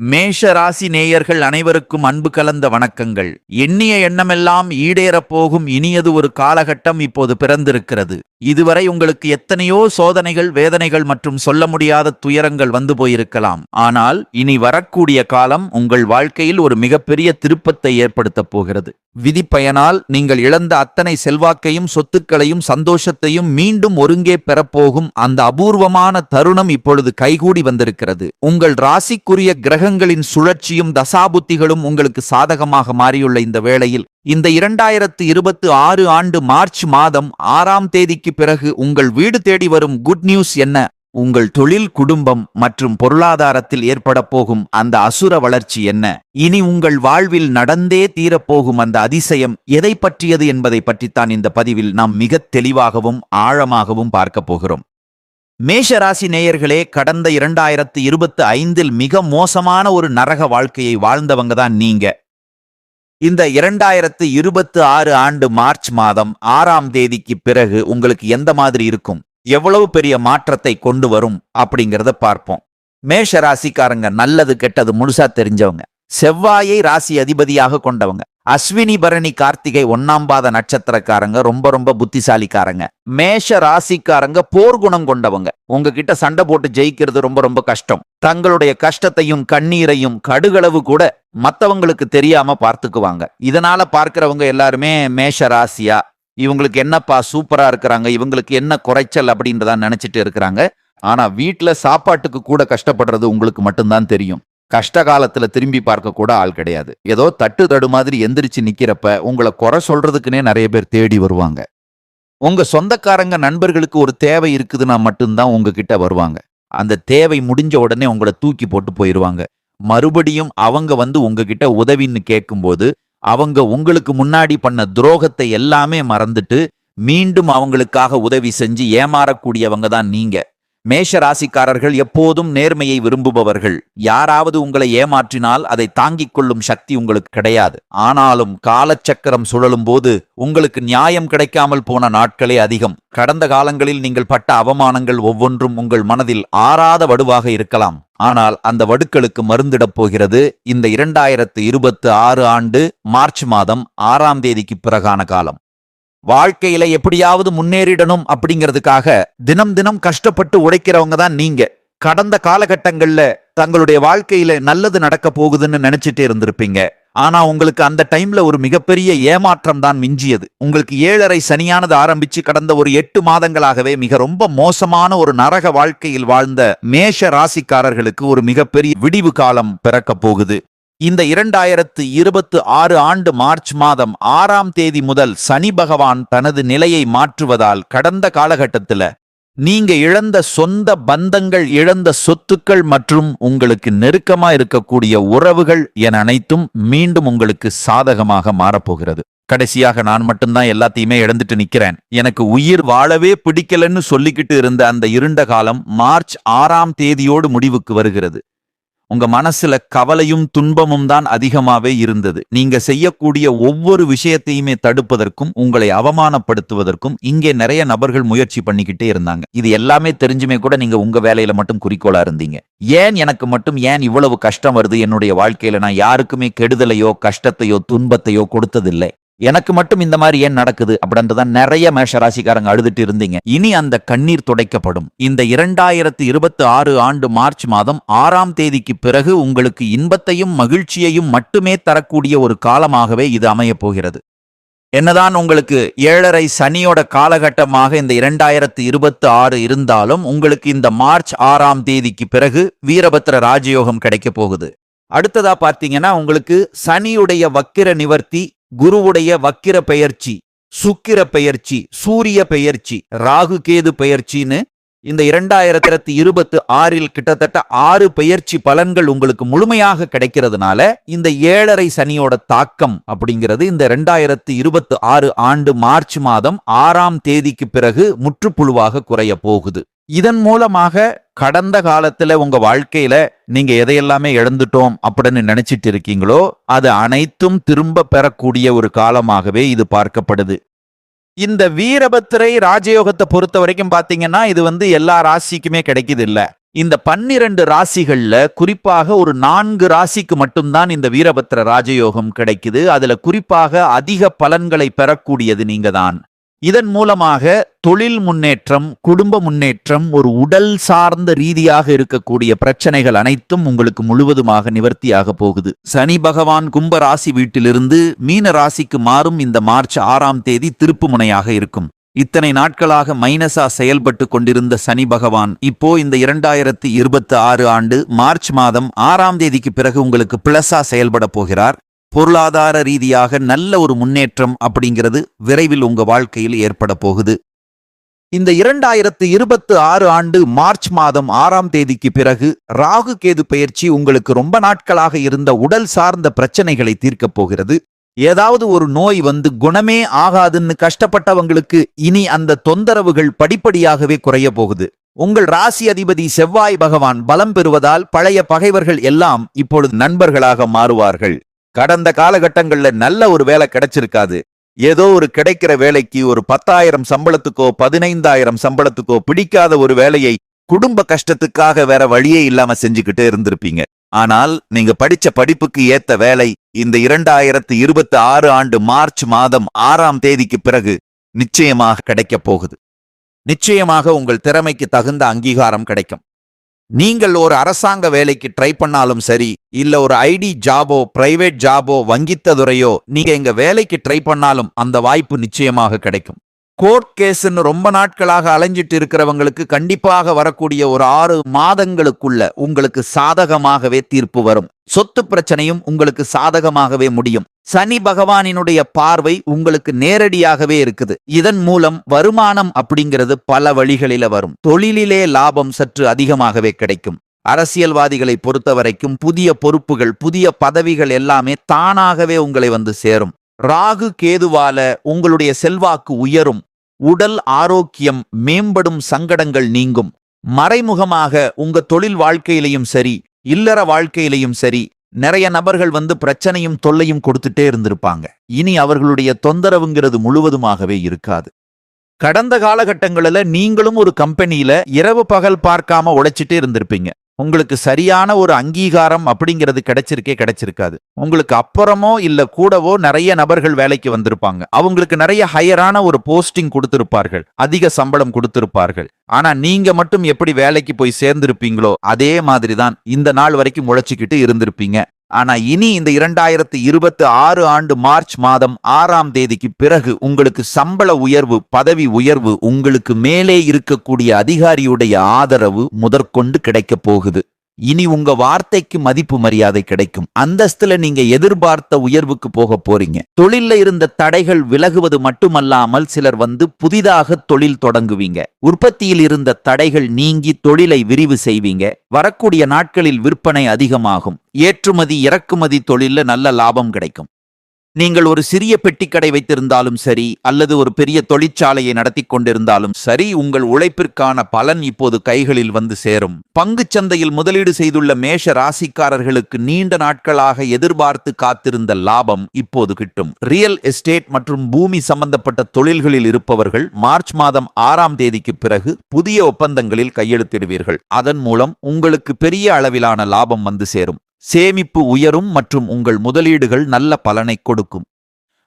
மேஷ ராசி நேயர்கள் அனைவருக்கும் அன்பு கலந்த வணக்கங்கள். எண்ணிய எண்ணமெல்லாம் ஈடேறப் போகும் இனியது ஒரு காலகட்டம் இப்போது பிறந்திருக்கிறது. இதுவரை உங்களுக்கு எத்தனையோ சோதனைகள், வேதனைகள் மற்றும் சொல்ல முடியாத துயரங்கள் வந்து போயிருக்கலாம். ஆனால் இனி வரக்கூடிய காலம் உங்கள் வாழ்க்கையில் ஒரு மிகப்பெரிய திருப்பத்தை ஏற்படுத்தப் போகிறது. விதிப்பயனால் நீங்கள் இழந்த அத்தனை செல்வாக்கையும், சொத்துக்களையும், சந்தோஷத்தையும் மீண்டும் ஒருங்கே பெறப்போகும் அந்த அபூர்வமான தருணம் இப்பொழுது கைகூடி வந்திருக்கிறது. உங்கள் ராசிக்குரிய கிரகங்களின் சுழற்சியும் தசாபுத்திகளும் உங்களுக்கு சாதகமாக மாறியுள்ள இந்த வேளையில் இந்த 2026 ஆண்டு மார்ச் மாதம் 6ஆம் தேதிக்கு பிறகு உங்கள் வீடு தேடி வரும் குட் நியூஸ் என்ன? உங்கள் தொழில், குடும்பம் மற்றும் பொருளாதாரத்தில் ஏற்பட போகும் அந்த அசுர வளர்ச்சி என்ன? இனி உங்கள் வாழ்வில் நடந்தே தீரப்போகும் அந்த அதிசயம் எதை பற்றியது என்பதை பற்றித்தான் இந்த பதிவில் நாம் மிக தெளிவாகவும் ஆழமாகவும் பார்க்க போகிறோம். மேஷராசி நேயர்களே, கடந்த 2025 மிக மோசமான ஒரு நரக வாழ்க்கையை வாழ்ந்தவங்க தான் நீங்க. இந்த 2026 ஆண்டு மார்ச் மாதம் 6ஆம் தேதிக்கு பிறகு உங்களுக்கு எந்த மாதிரி இருக்கும், எவ்வளவு பெரிய மாற்றத்தை கொண்டு வரும் அப்படிங்கிறத பார்ப்போம். மேஷ ராசிக்காரங்க நல்லது கெட்டது முழுசா தெரிஞ்சவங்க. செவ்வாயை ராசி அதிபதியாக கொண்டவங்க. அஸ்வினி, பரணி, கார்த்திகை 1ஆம் பாத நட்சத்திரக்காரங்க ரொம்ப புத்திசாலிக்காரங்க. மேஷ ராசிக்காரங்க போர்க்குணம் கொண்டவங்க. உங்ககிட்ட சண்டை போட்டு ஜெயிக்கிறது ரொம்ப கஷ்டம். தங்களுடைய கஷ்டத்தையும் கண்ணீரையும் கடுகளவு கூட மத்தவங்களுக்கு தெரியாம பார்த்துக்குவாங்க. இதனால பார்க்கிறவங்க எல்லாருமே மேஷ ராசியா, இவங்களுக்கு என்னப்பா சூப்பரா இருக்கிறாங்க, இவங்களுக்கு என்ன குறைச்சல் அப்படின்றத நினைச்சிட்டு இருக்கிறாங்க. ஆனா வீட்டுல சாப்பாட்டுக்கு கூட கஷ்டப்படுறது உங்களுக்கு மட்டும்தான் தெரியும். கஷ்ட காலத்துல திரும்பி பார்க்க கூட ஆள் கிடையாது. ஏதோ தட்டு தடு மாதிரி எந்திரிச்சு நிக்கிறப்ப உங்களை குறை சொல்றதுக்குன்னே நிறைய பேர் தேடி வருவாங்க. உங்க சொந்தக்காரங்க, நண்பர்களுக்கு ஒரு தேவை இருக்குதுன்னா மட்டும்தான் உங்ககிட்ட வருவாங்க. அந்த தேவை முடிஞ்ச உடனே உங்களை தூக்கி போட்டு போயிருவாங்க. மறுபடியும் அவங்க வந்து உங்ககிட்ட உதவின்னு கேட்கும்போது அவங்க உங்களுக்கு முன்னாடி பண்ண துரோகத்தை எல்லாமே மறந்துட்டு மீண்டும் அவங்களுக்காக உதவி செஞ்சு ஏமாறக்கூடியவங்க தான் நீங்க. மேஷ ராசிக்காரர்கள் எப்போதும் நேர்மையை விரும்புபவர்கள். யாராவது உங்களை ஏமாற்றினால் அதை தாங்கிக் கொள்ளும் சக்தி உங்களுக்கு கிடையாது. ஆனாலும் காலச்சக்கரம் சுழலும் போது உங்களுக்கு நியாயம் கிடைக்காமல் போன நாட்களே அதிகம். கடந்த காலங்களில் நீங்கள் பட்ட அவமானங்கள் ஒவ்வொன்றும் உங்கள் மனதில் ஆறாத வடுவாக இருக்கலாம். ஆனால் அந்த வடுக்களுக்கு மருந்திடப் போகிறது இந்த 2026 ஆண்டு மார்ச் மாதம் 6ஆம் தேதிக்கு பிறகான காலம். வாழ்க்கையில எப்படியாவது முன்னேறிடணும் அப்படிங்கிறதுக்காக தினம் கஷ்டப்பட்டு உழைக்கிறவங்க தான் நீங்க. கடந்த காலகட்டங்கள்ல தங்களுடைய வாழ்க்கையில நல்லது நடக்க போகுதுன்னு நினைச்சிட்டே இருந்திருப்பீங்க. ஆனா உங்களுக்கு அந்த டைம்ல ஒரு மிகப்பெரிய ஏமாற்றம் தான் மிஞ்சியது. உங்களுக்கு 7.5 சனியானது ஆரம்பிச்சு கடந்த ஒரு 8 மாதங்களாகவே ரொம்ப மோசமான ஒரு நரக வாழ்க்கையில் வாழ்ந்த மேஷ ராசிக்காரர்களுக்கு ஒரு மிகப்பெரிய விடிவு காலம் பிறக்க போகுது. இந்த 2026 ஆண்டு மார்ச் மாதம் 6ஆம் தேதி முதல் சனி பகவான் தனது நிலையை மாற்றுவதால் கடந்த காலகட்டத்தில் நீங்க இழந்த சொந்த பந்தங்கள், இழந்த சொத்துக்கள் மற்றும் உங்களுக்கு நெருக்கமா இருக்கக்கூடிய உறவுகள் என அனைத்தும் மீண்டும் உங்களுக்கு சாதகமாக மாறப்போகிறது. கடைசியாக நான் மட்டும்தான் எல்லாத்தையுமே இழந்துட்டு நிக்கிறேன், எனக்கு உயிர் வாழவே பிடிக்கலன்னு சொல்லிக்கிட்டு இருந்த அந்த இருண்ட காலம் மார்ச் 6ஆம் தேதியோடு முடிவுக்கு வருகிறது. உங்க மனசுல கவலையும் துன்பமும் தான் அதிகமாவே இருந்தது. நீங்க செய்யக்கூடிய ஒவ்வொரு விஷயத்தையுமே தடுப்பதற்கும், உங்களை அவமானப்படுத்துவதற்கும் இங்கே நிறைய நபர்கள் முயற்சி பண்ணிக்கிட்டே இருந்தாங்க. இது எல்லாமே தெரிஞ்சுமே கூட நீங்க உங்க வேலையில மட்டும் குறிக்கோளா இருந்தீங்க. ஏன் எனக்கு மட்டும் ஏன் இவ்வளவு கஷ்டம் வருது என்னுடைய வாழ்க்கையில? நான் யாருக்குமே கெடுதலையோ கஷ்டத்தையோ துன்பத்தையோ கொடுத்ததில்லை, எனக்கு மட்டும் இந்த மாதிரி ஏன் நடக்குது அப்படின்றதான் நிறைய மேஷராசிக்காரங்க அழுதுட்டு இருந்தீங்க. இனி அந்த கண்ணீர் துடைக்கப்படும். இந்த 2026 ஆண்டு மார்ச் மாதம் 6ஆம் தேதிக்கு பிறகு உங்களுக்கு இன்பத்தையும் மகிழ்ச்சியையும் மட்டுமே தரக்கூடிய ஒரு காலமாகவே இது அமையப் போகிறது. என்னதான் உங்களுக்கு 7.5 சனியோட காலகட்டமாக இந்த 2026 இருந்தாலும் உங்களுக்கு இந்த மார்ச் 6ஆம் தேதிக்கு பிறகு வீரபத்ர ராஜயோகம் கிடைக்க போகுது. அடுத்ததா பார்த்தீங்கன்னா உங்களுக்கு சனியுடைய வக்கிர நிவர்த்தி, குருவுடைய வக்கிர பெயர்ச்சி, சுக்கிர பெயர்ச்சி, சூரிய பெயர்ச்சி, ராகு கேது பெயர்ச்சின்னு இந்த 2026 கிட்டத்தட்ட 6 பெயர்ச்சி பலன்கள் உங்களுக்கு முழுமையாக கிடைக்கிறதுனால இந்த 7.5 சனியோட தாக்கம் அப்படிங்கிறது இந்த 2026 ஆண்டு மார்ச் மாதம் 6ஆம் தேதிக்கு பிறகு முற்றுப்புழுவாக குறைய போகுது. இதன் மூலமாக கடந்த காலத்துல உங்க வாழ்க்கையில நீங்க எதையெல்லாமே இழந்துட்டோம் அப்படின்னு நினைச்சிட்டு இருக்கீங்களோ அது அனைத்தும் திரும்ப பெறக்கூடிய ஒரு காலமாகவே இது பார்க்கப்படுது. இந்த வீரபத்திரை ராஜயோகத்தை பொறுத்த வரைக்கும் பாத்தீங்கன்னா இது எல்லா ராசிக்குமே கிடைக்குது இல்ல. இந்த 12 ராசிகள்ல குறிப்பாக ஒரு 4 ராசிக்கு மட்டும்தான் இந்த வீரபத்ர ராஜயோகம் கிடைக்குது. அதுல குறிப்பாக அதிக பலன்களை பெறக்கூடியது நீங்க தான். இதன் மூலமாக தொழில் முன்னேற்றம், குடும்ப முன்னேற்றம், ஒரு உடல் சார்ந்த ரீதியாக இருக்கக்கூடிய பிரச்சனைகள் அனைத்தும் உங்களுக்கு முழுவதுமாக நிவர்த்தியாக போகுது. சனி பகவான் கும்ப ராசி வீட்டிலிருந்து மீன ராசிக்கு மாறும் இந்த மார்ச் 6ஆம் தேதி திருப்பு முனையாக இருக்கும். இத்தனை நாட்களாக மைனஸா செயல்பட்டு கொண்டிருந்த சனி பகவான் இப்போ இந்த 2026 ஆண்டு மார்ச் மாதம் 6ஆம் தேதிக்கு பிறகு உங்களுக்கு பிளஸா செயல்பட போகிறார். பொருளாதார ரீதியாக நல்ல ஒரு முன்னேற்றம் அப்படிங்கிறது விரைவில் உங்க வாழ்க்கையில் ஏற்பட போகுது. இந்த 2026 ஆண்டு மார்ச் மாதம் 6ஆம் தேதிக்கு பிறகு ராகு கேது பெயர்ச்சி உங்களுக்கு ரொம்ப நாட்களாக இருந்த உடல் சார்ந்த பிரச்சனைகளை தீர்க்கப் போகிறது. ஏதாவது ஒரு நோய் வந்து குணமே ஆகாதுன்னு கஷ்டப்பட்டவங்களுக்கு இனி அந்த தொந்தரவுகள் படிப்படியாகவே குறைய போகுது. உங்கள் ராசி அதிபதி செவ்வாய் பகவான் பலம் பெறுவதால் பழைய பகைவர்கள் எல்லாம் இப்பொழுது நண்பர்களாக மாறுவார்கள். கடந்த காலகட்டங்கள்ல நல்ல ஒரு வேலை கிடைச்சிருக்காது. ஏதோ ஒரு கிடைக்கிற வேலைக்கு ஒரு 10,000 சம்பளத்துக்கோ 15,000 சம்பளத்துக்கோ பிடிக்காத ஒரு வேலையை குடும்ப கஷ்டத்துக்காக வேற வழியே இல்லாம செஞ்சுக்கிட்டே இருந்திருப்பீங்க. ஆனால் நீங்க படிச்ச படிப்புக்கு ஏத்த வேலை இந்த 2026 ஆண்டு மார்ச் மாதம் 6ஆம் தேதிக்கு பிறகு நிச்சயமாக கிடைக்கப் போகுது. நிச்சயமாக உங்கள் திறமைக்கு தகுந்த அங்கீகாரம் கிடைக்கும். நீங்கள் ஒரு அரசாங்க வேலைக்கு ட்ரை பண்ணாலும் சரி, இல்ல ஒரு ஐடி ஜாபோ, பிரைவேட் ஜாபோ, வங்கித்துறையோ நீங்க எங்க வேலைக்கு ட்ரை பண்ணாலும் அந்த வாய்ப்பு நிச்சயமாக கிடைக்கும். கோர்ட் கேஸ்ன்னு ரொம்ப நாட்களாக அலைஞ்சிட்டு இருக்கிறவங்களுக்கு கண்டிப்பாக வரக்கூடிய ஒரு 6 மாதங்களுக்குள்ள உங்களுக்கு சாதகமாகவே தீர்ப்பு வரும். சொத்து பிரச்சனையும் உங்களுக்கு சாதகமாகவே முடியும். சனி பகவானினுடைய பார்வை உங்களுக்கு நேரடியாகவே இருக்குது. இதன் மூலம் வருமானம் அப்படிங்கிறது பல வழிகளில வரும். தொழிலிலே லாபம் சற்று அதிகமாகவே கிடைக்கும். அரசியல்வாதிகளை பொறுத்தவரைக்கும் புதிய பொறுப்புகள், புதிய பதவிகள் எல்லாமே தானாகவே உங்களை வந்து சேரும். ராகு கேதுவால உங்களுடைய செல்வாக்கு உயரும். உடல் ஆரோக்கியம் மேம்படும். சங்கடங்கள் நீங்கும். மறைமுகமாக உங்க தொழில் வாழ்க்கையிலையும் சரி, இல்லற வாழ்க்கையிலையும் சரி, நிறைய நபர்கள் வந்து பிரச்சனையும் தொல்லையும் கொடுத்துட்டே இருந்திருப்பாங்க. இனி அவர்களுடைய தொந்தரவுங்கிறது முழுவதுமாகவே இருக்காது. கடந்த காலகட்டங்களில் நீங்களும் ஒரு கம்பெனியில இரவு பகல் பார்க்காம உழைச்சிட்டே இருந்திருப்பீங்க. உங்களுக்கு சரியான ஒரு அங்கீகாரம் அப்படிங்கிறது கிடைச்சிருக்காது. உங்களுக்கு அப்புறமோ இல்ல கூடவோ நிறைய நபர்கள் வேலைக்கு வந்திருப்பாங்க. அவங்களுக்கு நிறைய ஹையரான ஒரு போஸ்டிங் கொடுத்திருப்பார்கள், அதிக சம்பளம் கொடுத்திருப்பார்கள். ஆனா நீங்க மட்டும் எப்படி வேலைக்கு போய் சேர்ந்திருப்பீங்களோ அதே மாதிரிதான் இந்த நாள் வரைக்கும் உழைச்சிக்கிட்டு இருந்திருப்பீங்க. ஆனா இனி இந்த 2026 ஆண்டு மார்ச் மாதம் 6ஆம் தேதிக்கு பிறகு உங்களுக்கு சம்பள உயர்வு, பதவி உயர்வு, உங்களுக்கு மேலே இருக்கக்கூடிய அதிகாரியுடைய ஆதரவு முதற்கொண்டு கிடைக்க போகுது. இனி உங்க வார்த்தைக்கு மதிப்பு மரியாதை கிடைக்கும். அந்தஸ்துல நீங்க எதிர்பார்த்த உயர்வுக்கு போக போறீங்க. தொழில்ல இருந்த தடைகள் விலகுவது மட்டுமல்லாமல் சிலர் வந்து புதிதாக தொழில் தொடங்குவீங்க. உற்பத்தியில் இருந்த தடைகள் நீங்கி தொழிலை விரிவு செய்வீங்க. வரக்கூடிய நாட்களில் விற்பனை அதிகமாகும். ஏற்றுமதி இறக்குமதி தொழில்ல நல்ல லாபம் கிடைக்கும். நீங்கள் ஒரு சிறிய பெட்டிக்கடை வைத்திருந்தாலும் சரி, அல்லது ஒரு பெரிய தொழிற்சாலையை நடத்தி கொண்டிருந்தாலும் சரி, உங்கள் உழைப்பிற்கான பலன் இப்போது கைகளில் வந்து சேரும். பங்குச் சந்தையில் முதலீடு செய்துள்ள மேஷ ராசிக்காரர்களுக்கு நீண்ட நாட்களாக எதிர்பார்த்து காத்திருந்த லாபம் இப்போது கிட்டும். ரியல் எஸ்டேட் மற்றும் பூமி சம்பந்தப்பட்ட தொழில்களில் இருப்பவர்கள் மார்ச் மாதம் 6ஆம் தேதிக்கு பிறகு புதிய ஒப்பந்தங்களில் கையெழுத்திடுவீர்கள். அதன் மூலம் உங்களுக்கு பெரிய அளவிலான லாபம் வந்து சேரும். சேமிப்பு உயரும் மற்றும் உங்கள் முதலீடுகள் நல்ல பலனை கொடுக்கும்.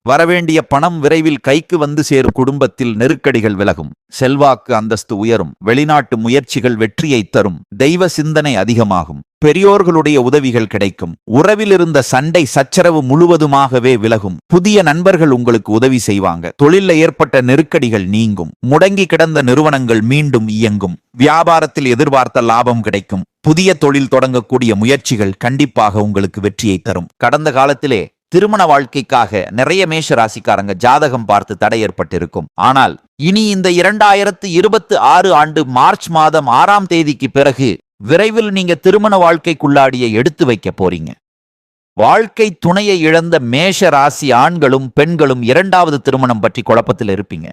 வரவேண்டிய பணம் விரைவில் கைக்கு வந்து சேரும். குடும்பத்தில் நெருக்கடிகள் விலகும். செல்வாக்கு அந்தஸ்து உயரும். வெளிநாட்டு முயற்சிகள் வெற்றியை தரும். தெய்வ சிந்தனை அதிகமாகும். பெரியோர்களுடைய உதவிகள் கிடைக்கும். உறவில் இருந்த சண்டை சச்சரவு முழுவதுமாகவே விலகும். புதிய நண்பர்கள் உங்களுக்கு உதவி செய்வாங்க. தொழிலில் ஏற்பட்ட நெருக்கடிகள் நீங்கும். முடங்கி கிடந்த நிறுவனங்கள் மீண்டும் இயங்கும். வியாபாரத்தில் எதிர்பார்த்த லாபம் கிடைக்கும். புதிய தொழில் தொடங்கக்கூடிய முயற்சிகள் கண்டிப்பாக உங்களுக்கு வெற்றியை தரும். கடந்த காலத்திலே திருமண வாழ்க்கைக்காக நிறைய மேஷ ராசிக்காரங்க ஜாதகம் பார்த்து தடை ஏற்பட்டிருக்கும். ஆனால் இனி இந்த 2026 ஆண்டு மார்ச் மாதம் 6ஆம் தேதிக்கு பிறகு விரைவில் நீங்க திருமண வாழ்க்கைக்குள்ளாடிய எடுத்து வைக்க போறீங்க. வாழ்க்கை துணையை இழந்த மேஷ ராசி ஆண்களும் பெண்களும் 2வது திருமணம் பற்றி குழப்பத்தில் இருப்பீங்க.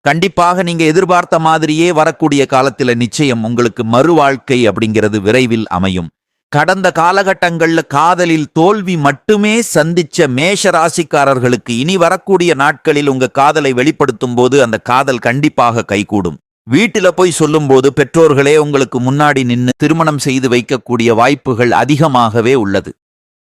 கண்டிப்பாக நீங்க எதிர்பார்த்த மாதிரியே வரக்கூடிய காலத்துல நிச்சயம் உங்களுக்கு மறு வாழ்க்கை அப்படிங்கிறது விரைவில் அமையும். கடந்த காலகட்டங்கள்ல காதலில் தோல்வி மட்டுமே சந்திச்ச மேஷ ராசிக்காரர்களுக்கு இனி வரக்கூடிய நாட்களில் உங்க காதலை வெளிப்படுத்தும் போது அந்த காதல் கண்டிப்பாக கைகூடும். வீட்டில போய் சொல்லும்போது பெற்றோர்களே உங்களுக்கு முன்னாடி நின்னு திருமணம் செய்து வைக்கக்கூடிய வாய்ப்புகள் அதிகமாகவே உள்ளது.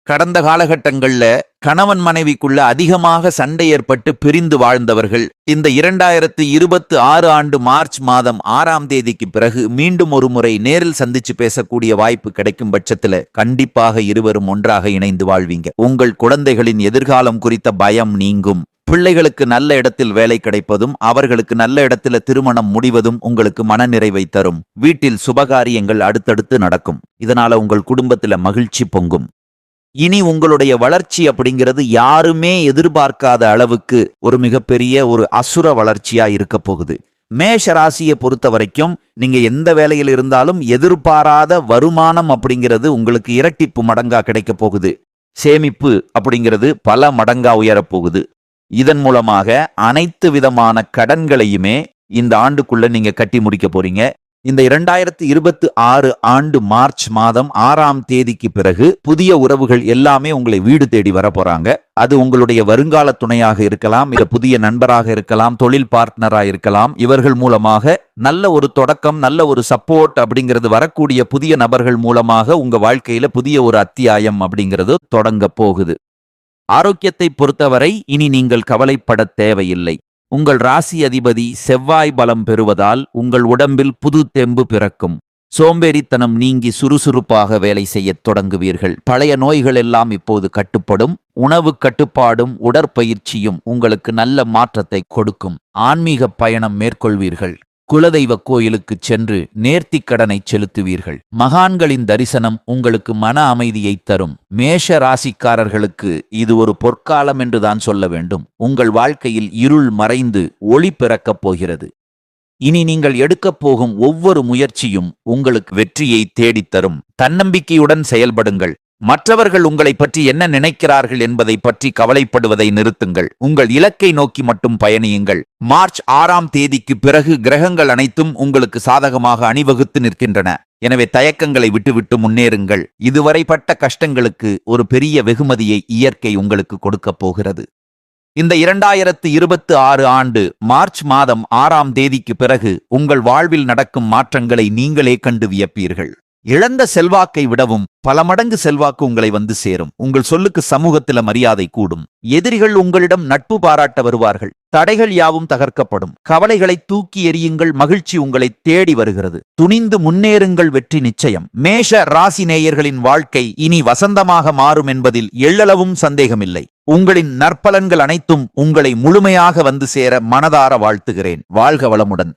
கடந்த காலகட்டங்கள்ல கணவன் மனைவிக்குள்ள அதிகமாக சண்டை ஏற்பட்டு பிரிந்து வாழ்ந்தவர்கள் இந்த 2026 ஆண்டு மார்ச் மாதம் 6ஆம் தேதிக்கு பிறகு மீண்டும் ஒரு முறை நேரில் சந்திச்சு பேசக்கூடிய வாய்ப்பு கிடைக்கும் பட்சத்துல கண்டிப்பாக இருவரும் ஒன்றாக இணைந்து வாழ்வீங்க. உங்கள் குழந்தைகளின் எதிர்காலம் குறித்த பயம் நீங்கும். பிள்ளைகளுக்கு நல்ல இடத்தில் வேலை கிடைப்பதும் அவர்களுக்கு நல்ல இடத்துல திருமணம் முடிவதும் உங்களுக்கு மனநிறைவை தரும். வீட்டில் சுபகாரியங்கள் அடுத்தடுத்து நடக்கும். இதனால உங்கள் குடும்பத்துல மகிழ்ச்சி பொங்கும். இனி உங்களுடைய வளர்ச்சி அப்படிங்கிறது யாருமே எதிர்பார்க்காத அளவுக்கு ஒரு மிகப்பெரிய ஒரு அசுர வளர்ச்சியா இருக்க போகுது. மேஷ ராசியை பொறுத்த வரைக்கும் நீங்க எந்த வேலையில் இருந்தாலும் எதிர்பாராத வருமானம் அப்படிங்கிறது உங்களுக்கு இரட்டிப்பு மடங்கா கிடைக்க போகுது. சேமிப்பு அப்படிங்கிறது பல மடங்கா உயரப்போகுது. இதன் மூலமாக அனைத்து விதமான கடன்களையுமே இந்த ஆண்டுக்குள்ள நீங்க கட்டி முடிக்க போறீங்க. இந்த 2026 ஆண்டு மார்ச் மாதம் 6ஆம் தேதிக்கு பிறகு புதிய உறவுகள் எல்லாமே உங்களை வீடு தேடி வர போறாங்க. அது உங்களுடைய வருங்கால துணையாக இருக்கலாம், இல்ல புதிய நண்பராக இருக்கலாம், தொழில் பார்ட்னரா இருக்கலாம். இவர்கள் மூலமாக நல்ல ஒரு தொடக்கம், நல்ல ஒரு சப்போர்ட் அப்படிங்கிறது வரக்கூடிய புதிய நபர்கள் மூலமாக உங்க வாழ்க்கையில புதிய ஒரு அத்தியாயம் அப்படிங்கிறது தொடங்க போகுது. ஆரோக்கியத்தை பொறுத்தவரை இனி நீங்கள் கவலைப்பட தேவையில்லை. உங்கள் ராசி அதிபதி செவ்வாய் பலம் பெறுவதால் உங்கள் உடம்பில் புது தெம்பு பிறக்கும். சோம்பேறித்தனம் நீங்கி சுறுசுறுப்பாக வேலை செய்யத் தொடங்குவீர்கள். பழைய நோய்கள் எல்லாம் இப்போது கட்டுப்படும். உணவு கட்டுப்பாடும் உடற்பயிற்சியும் உங்களுக்கு நல்ல மாற்றத்தை கொடுக்கும். ஆன்மீக பயணம் மேற்கொள்வீர்கள். குலதெய்வ கோயிலுக்கு சென்று நேர்த்திக் கடனை செலுத்துவீர்கள். மகான்களின் தரிசனம் உங்களுக்கு மன அமைதியை தரும். மேஷ ராசிக்காரர்களுக்கு இது ஒரு பொற்காலம் என்றுதான் சொல்ல வேண்டும். உங்கள் வாழ்க்கையில் இருள் மறைந்து ஒளி பிறக்கப் போகிறது. இனி நீங்கள் எடுக்கப் போகும் ஒவ்வொரு முயற்சியும் உங்களுக்கு வெற்றியை தேடித்தரும். தன்னம்பிக்கையுடன் செயல்படுங்கள். மற்றவர்கள் உங்களை பற்றி என்ன நினைக்கிறார்கள் என்பதை பற்றி கவலைப்படுவதை நிறுத்துங்கள். உங்கள் இலக்கை நோக்கி மட்டும் பயணியுங்கள். மார்ச் 6ஆம் தேதிக்கு பிறகு கிரகங்கள் அனைத்தும் உங்களுக்கு சாதகமாக அணிவகுத்து நிற்கின்றன. எனவே தயக்கங்களை விட்டுவிட்டு முன்னேறுங்கள். இதுவரை பட்ட கஷ்டங்களுக்கு ஒரு பெரிய வெகுமதியை இயற்கை உங்களுக்கு கொடுக்கப் போகிறது. இந்த 2026 ஆண்டு மார்ச் மாதம் 6ஆம் தேதிக்கு பிறகு உங்கள் வாழ்வில் நடக்கும் மாற்றங்களை நீங்களே கண்டு வியப்பீர்கள். இழந்த செல்வாக்கை விடவும் பல மடங்கு செல்வாக்கு உங்களை வந்து சேரும். உங்கள் சொல்லுக்கு சமூகத்தில மரியாதை கூடும். எதிரிகள் உங்களிடம் நட்பு பாராட்ட வருவார்கள். தடைகள் யாவும் தகர்க்கப்படும். கவலைகளை தூக்கி எறியுங்கள். மகிழ்ச்சி உங்களை தேடி வருகிறது. துணிந்து முன்னேறுங்கள். வெற்றி நிச்சயம். மேஷ ராசி நேயர்களின் வாழ்க்கை இனி வசந்தமாக மாறும் என்பதில் எள்ளளவும் சந்தேகமில்லை. உங்களின் நற்பலன்கள் அனைத்தும் உங்களை முழுமையாக வந்து சேர மனதார வாழ்த்துகிறேன். வாழ்க வளமுடன்.